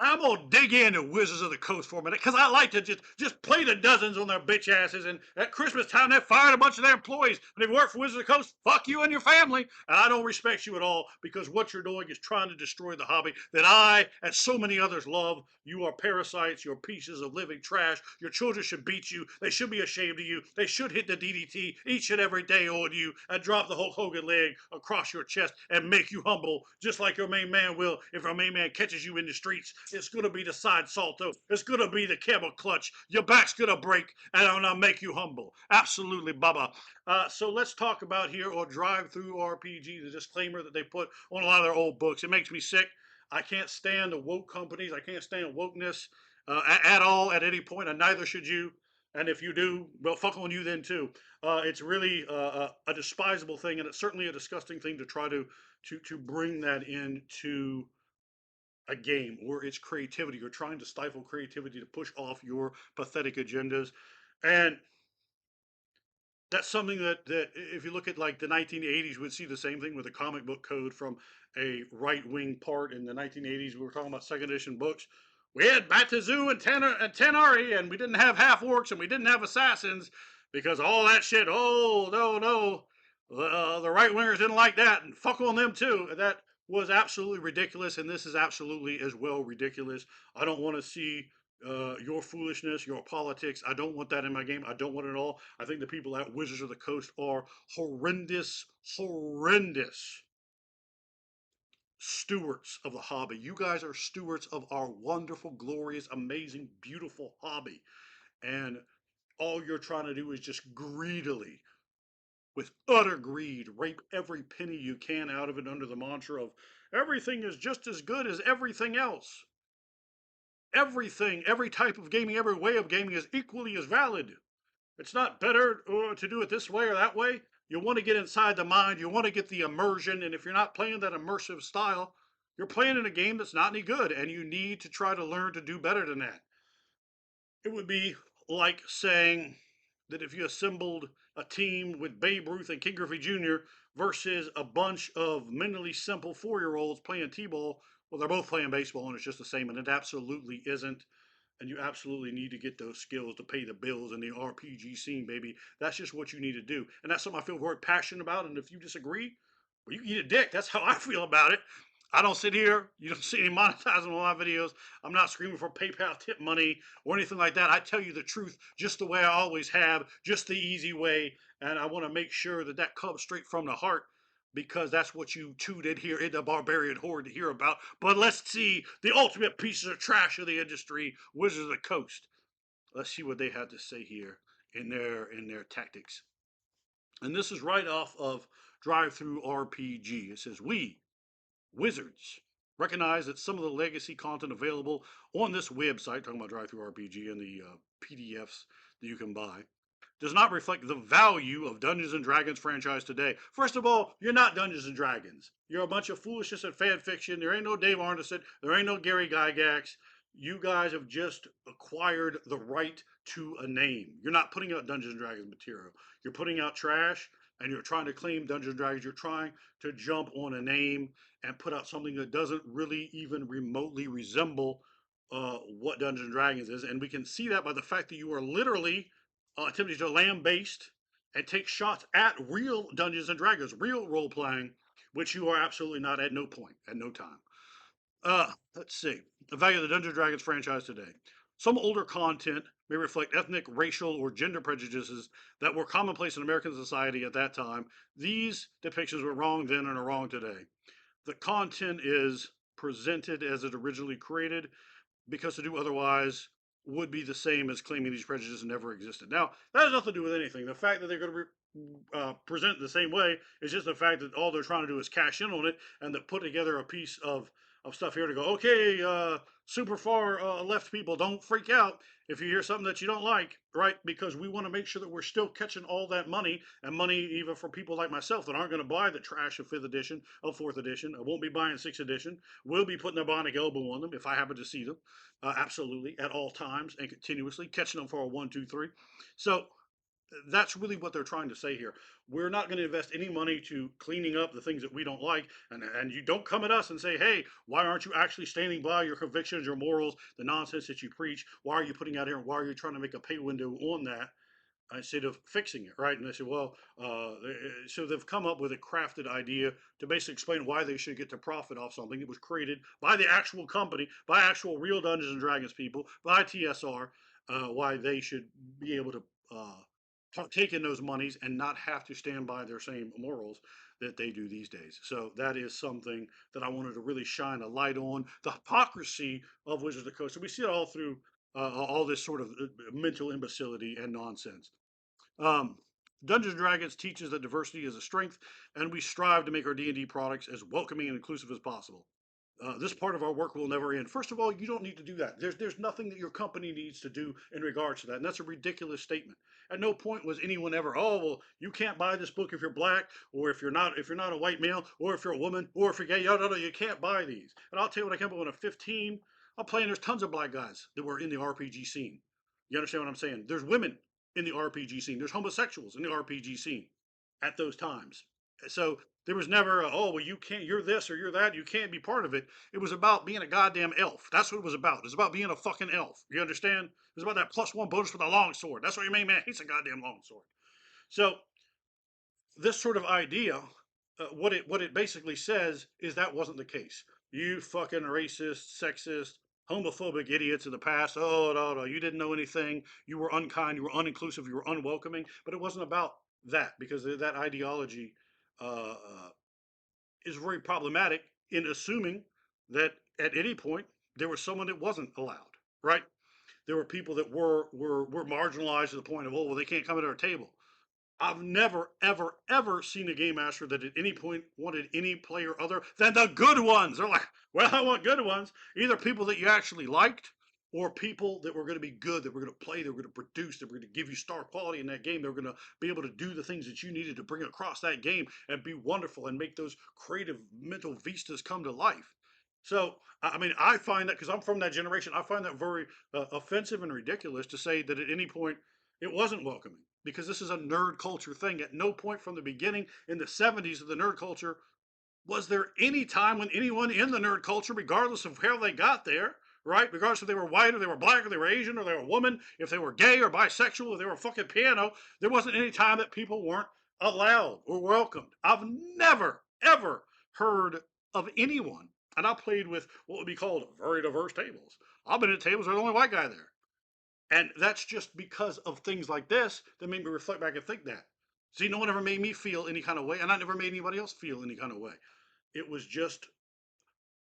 I'm gonna dig into Wizards of the Coast for a minute because I like to just play the dozens on their bitch asses. And at Christmas time, they fired a bunch of their employees. And if you work for Wizards of the Coast, fuck you and your family. And I don't respect you at all because what you're doing is trying to destroy the hobby that I and so many others love. You are parasites. You're pieces of living trash. Your children should beat you. They should be ashamed of you. They should hit the DDT each and every day on you and drop the Hulk Hogan leg across your chest and make you humble, just like your main man will if your main man catches you in the streets. It's going to be the side salto. It's going to be the camel clutch. Your back's going to break, and I'm going to make you humble. Absolutely, Bubba. So let's talk about here or Drive Through RPG, the disclaimer that they put on a lot of their old books. It makes me sick. I can't stand the woke companies. I can't stand wokeness at all at any point, and neither should you. And if you do, well, fuck on you then too. It's really a despisable thing, and it's certainly a disgusting thing to try to bring that into a game or its creativity. You're trying to stifle creativity to push off your pathetic agendas, and that's something that if you look at like the 1980s, we'd see the same thing with the comic book code from a right wing part in the 1980s. We were talking about second edition books. We had Batazu and Tenari, and we didn't have half orcs and we didn't have assassins because all that shit. Oh no, no, the right wingers didn't like that, and fuck on them too. That was absolutely ridiculous, and this is absolutely as well ridiculous. I don't want to see your foolishness, your politics. I don't want that in my game. I don't want it at all. I think the people at Wizards of the Coast are horrendous, horrendous stewards of the hobby. You guys are stewards of our wonderful, glorious, amazing, beautiful hobby. And all you're trying to do is just greedily, with utter greed, rape every penny you can out of it under the mantra of everything is just as good as everything else. Everything, every type of gaming, every way of gaming is equally as valid. It's not better to do it this way or that way. You want to get inside the mind. You want to get the immersion. And if you're not playing that immersive style, you're playing in a game that's not any good. And you need to try to learn to do better than that. It would be like saying that if you assembled a team with Babe Ruth and King Griffey Jr. versus a bunch of mentally simple 4-year-olds playing T-ball, well, they're both playing baseball and it's just the same. And it absolutely isn't, and you absolutely need to get those skills to pay the bills in the RPG scene, baby. That's just what you need to do. And that's something I feel very passionate about. And if you disagree, well, you can eat a dick. That's how I feel about it. I don't sit here. You don't see any monetizing on my videos. I'm not screaming for PayPal tip money or anything like that. I tell you the truth just the way I always have, just the easy way. And I want to make sure that that comes straight from the heart because that's what you two did here in the Barbarian Horde to hear about. But let's see the ultimate pieces of trash of the industry, Wizards of the Coast. Let's see what they had to say here in their tactics. And this is right off of Drive Through RPG. It says, "We Wizards recognize that some of the legacy content available on this website, talking about Drive Through RPG and the PDFs that you can buy, does not reflect the value of Dungeons and Dragons franchise today. First of all, you're not Dungeons and Dragons. You're a bunch of foolishness and fan fiction. There ain't no Dave Arneson. There ain't no Gary Gygax. You guys have just acquired the right to a name. You're not putting out Dungeons and Dragons material. You're putting out trash, and you're trying to claim Dungeons and Dragons. You're trying to jump on a name and put out something that doesn't really even remotely resemble what Dungeons and Dragons is. And we can see that by the fact that you are literally attempting to land based and take shots at real Dungeons and Dragons, real role playing, which you are absolutely not at no point, at no time. Let's see. The value of the Dungeons and Dragons franchise today. Some older content may reflect ethnic, racial, or gender prejudices that were commonplace in American society at that time. These depictions were wrong then and are wrong today. The content is presented as it originally created because to do otherwise would be the same as claiming these prejudices never existed. Now, that has nothing to do with anything. The fact that they're going to present it the same way is just the fact that all they're trying to do is cash in on it and to put together a piece of stuff here to go, okay, super far left people, don't freak out if you hear something that you don't like, right? Because we want to make sure that we're still catching all that money and money even for people like myself that aren't going to buy the trash of 5th edition, of 4th edition. I won't be buying 6th edition. We'll be putting a bionic elbow on them if I happen to see them, absolutely, at all times and continuously, catching them for a 1, 2, 3. So That's really what they're trying to say here. We're not going to invest any money to cleaning up the things that we don't like, and you don't come at us and say, hey, why aren't you actually standing by your convictions, your morals, the nonsense that you preach? Why are you putting out here, and why are you trying to make a pay window on that instead of fixing it, right? And they said, well, so they've come up with a crafted idea to basically explain why they should get to profit off something that was created by the actual company, by actual real Dungeons and Dragons people, by TSR, why they should be able to partake in those monies and not have to stand by their same morals that they do these days. So that is something that I wanted to really shine a light on, the hypocrisy of Wizards of the Coast. So we see it all through all this sort of mental imbecility and nonsense. Um, Dungeons and Dragons teaches that diversity is a strength, and we strive to make our D&D products as welcoming and inclusive as possible. This part of our work will never end. First of all, you don't need to do that. There's nothing that your company needs to do in regards to that, and that's a ridiculous statement. At no point was anyone ever, oh well, you can't buy this book if you're black, or if you're not a white male, or if you're a woman, or if you're gay. No, you can't buy these. And I'll tell you what, I came up when I'm 15. I'm playing. There's tons of black guys that were in the RPG scene. You understand what I'm saying? There's women in the RPG scene. There's homosexuals in the RPG scene at those times. So there was never, oh, well, you can't, you're this or you're that, you can't be part of it. It was about being a goddamn elf. That's what it was about. It's about being a fucking elf. You understand? It's about that +1 bonus with a long sword. That's what your main man hates, a goddamn long sword. So this sort of idea, what it basically says is that wasn't the case. You fucking racist, sexist, homophobic idiots of the past. Oh no, you didn't know anything. You were unkind. You were uninclusive. You were unwelcoming. But it wasn't about that because that ideology is very problematic in assuming that at any point there was someone that wasn't allowed. Right? There were people that were marginalized to the point of, oh well, they can't come at our table. I've never, ever, ever seen a game master that at any point wanted any player other than the good ones. They're like, well, I want good ones. Either people that you actually liked or people that were going to be good, that were going to play, that were going to produce, that were going to give you star quality in that game. They were going to be able to do the things that you needed to bring across that game and be wonderful and make those creative mental vistas come to life. So, I mean, I find that because I'm from that generation, I find that very offensive and ridiculous to say that at any point it wasn't welcoming because this is a nerd culture thing. At no point from the beginning in the 70s of the nerd culture was there any time when anyone in the nerd culture, regardless of how they got there, right, regardless if they were white or they were black or they were Asian or they were a woman, if they were gay or bisexual, if they were fucking piano, there wasn't any time that people weren't allowed or welcomed. I've never, ever heard of anyone, and I played with what would be called very diverse tables. I've been at tables where the only white guy there. And that's just because of things like this that made me reflect back and think that. See, no one ever made me feel any kind of way, and I never made anybody else feel any kind of way. It was just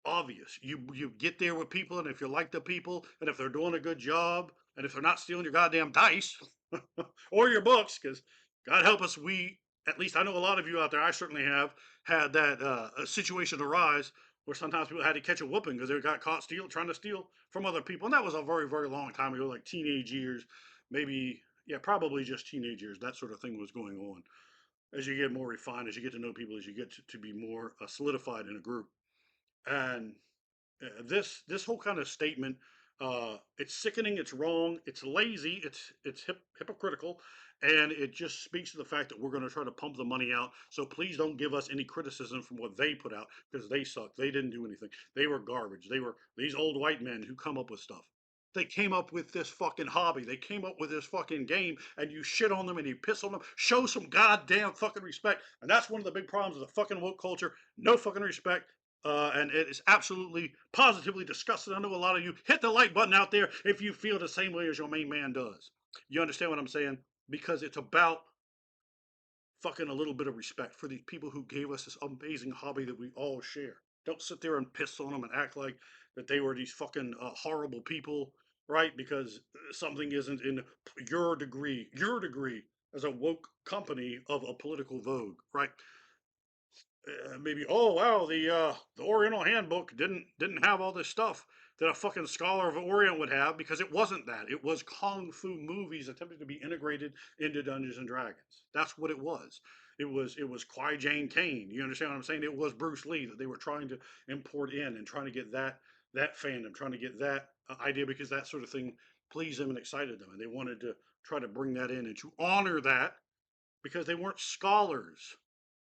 obvious. You get there with people, and if you like the people, and if they're doing a good job, and if they're not stealing your goddamn dice or your books, because God help us, we at least I know a lot of you out there. I certainly have had that a situation arise where sometimes people had to catch a whooping because they got caught trying to steal from other people, and that was a very very long time ago, like teenage years, maybe yeah, probably just teenage years. That sort of thing was going on. As you get more refined, as you get to know people, as you get to be more solidified in a group, and this whole kind of statement, it's sickening, it's wrong, it's lazy, it's hypocritical, and it just speaks to the fact that we're going to try to pump the money out. So please don't give us any criticism from what they put out because they suck. They didn't do anything. They were garbage. They were these old white men who come up with stuff. They came up with this fucking hobby. They came up with this fucking game, and you shit on them and you piss on them. Show some goddamn fucking respect. And that's one of the big problems of the fucking woke culture. No fucking respect. And it is absolutely, positively disgusting. I know a lot of you hit the like button out there if you feel the same way as your main man does. You understand what I'm saying? Because it's about fucking a little bit of respect for these people who gave us this amazing hobby that we all share. Don't sit there and piss on them and act like that they were these fucking horrible people, right? Because something isn't in your degree as a woke company of a political vogue, right? Maybe, oh wow, the Oriental Handbook didn't have all this stuff that a fucking scholar of Orient would have because it wasn't that. It was kung fu movies attempting to be integrated into Dungeons and Dragons. That's what it was. It was Kwai Jane Kane. You understand what I'm saying? It was Bruce Lee that they were trying to import in and trying to get that fandom, trying to get that idea because that sort of thing pleased them and excited them, and they wanted to try to bring that in and to honor that because they weren't scholars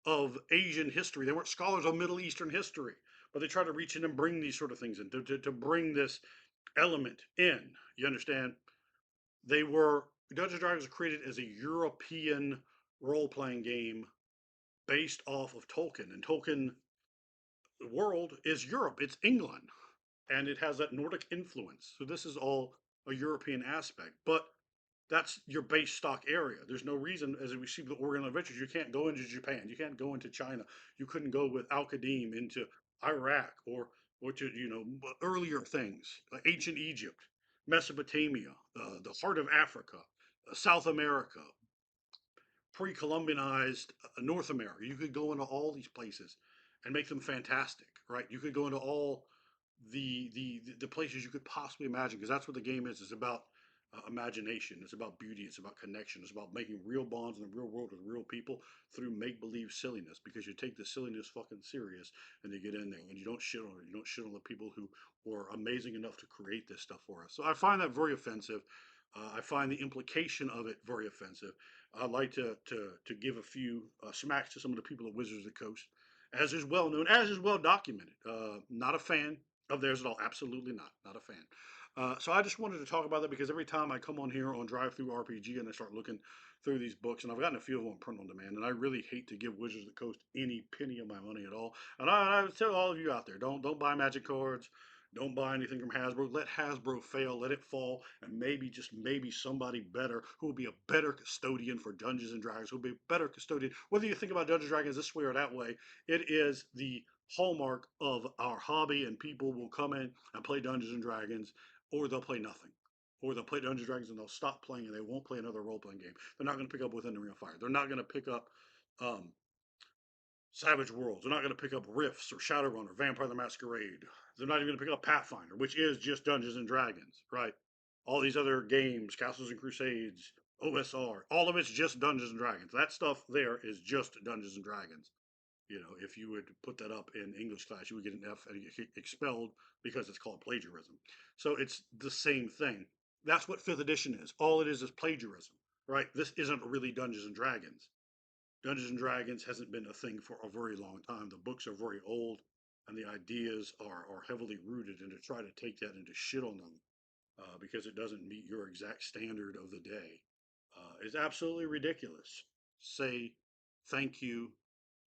of Asian history. They weren't scholars of Middle Eastern history, but they tried to reach in and bring these sort of things in to bring this element in. You understand? They were Dungeons and Dragons was created as a European role playing game based off of Tolkien, and Tolkien world is Europe. It's England, and it has that Nordic influence. So this is all a European aspect, but that's your base stock area. There's no reason, as we see with Oriental Adventures, you can't go into Japan, you can't go into China, you couldn't go with Al Qadim into Iraq or to earlier things, like ancient Egypt, Mesopotamia, the heart of Africa, South America, pre-Columbianized North America. You could go into all these places and make them fantastic, right? You could go into all the places you could possibly imagine because that's what the game is. It's about imagination. It's about beauty. It's about connection. It's about making real bonds in the real world with real people through make believe silliness. Because you take the silliness fucking serious and you get in there and you don't shit on it. You don't shit on the people who were amazing enough to create this stuff for us. So I find that very offensive. I find the implication of it very offensive. I'd like to give a few smacks to some of the people at Wizards of the Coast, as is well known, as is well documented. Not a fan of theirs at all. Absolutely not. Not a fan. So I just wanted to talk about that because every time I come on here on Drive Through RPG and I start looking through these books, and I've gotten a few of them print on demand, and I really hate to give Wizards of the Coast any penny of my money at all. And I tell all of you out there, don't buy Magic cards. Don't buy anything from Hasbro. Let Hasbro fail. Let it fall. And maybe, just maybe, somebody better who will be a better custodian for Dungeons and Dragons, who will be a better custodian. Whether you think about Dungeons and Dragons this way or that way, it is the hallmark of our hobby, and people will come in and play Dungeons and Dragons, or they'll play nothing. Or they'll play Dungeons and Dragons and they'll stop playing and they won't play another role playing game. They're not going to pick up Within the Ring of Fire. They're not going to pick up um, Savage Worlds. They're not going to pick up Rifts or Shadowrun or Vampire the Masquerade. They're not even going to pick up Pathfinder, which is just Dungeons and Dragons, right? All these other games, Castles and Crusades, OSR, all of it's just Dungeons and Dragons. That stuff there is just Dungeons and Dragons. If you would put that up in English class, you would get an F and get expelled because it's called plagiarism. So it's the same thing. That's what fifth edition is. All it is plagiarism, right? This isn't really Dungeons and Dragons. Dungeons and Dragons hasn't been a thing for a very long time. The books are very old, and the ideas are heavily rooted. And to try to take that and to shit on them because it doesn't meet your exact standard of the day is absolutely ridiculous. Say thank you.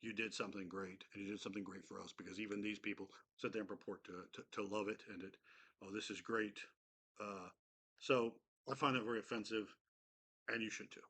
You did something great, and you did something great for us because even these people sit there and purport to love it and oh, this is great. Uh, so I find that very offensive, and you should too.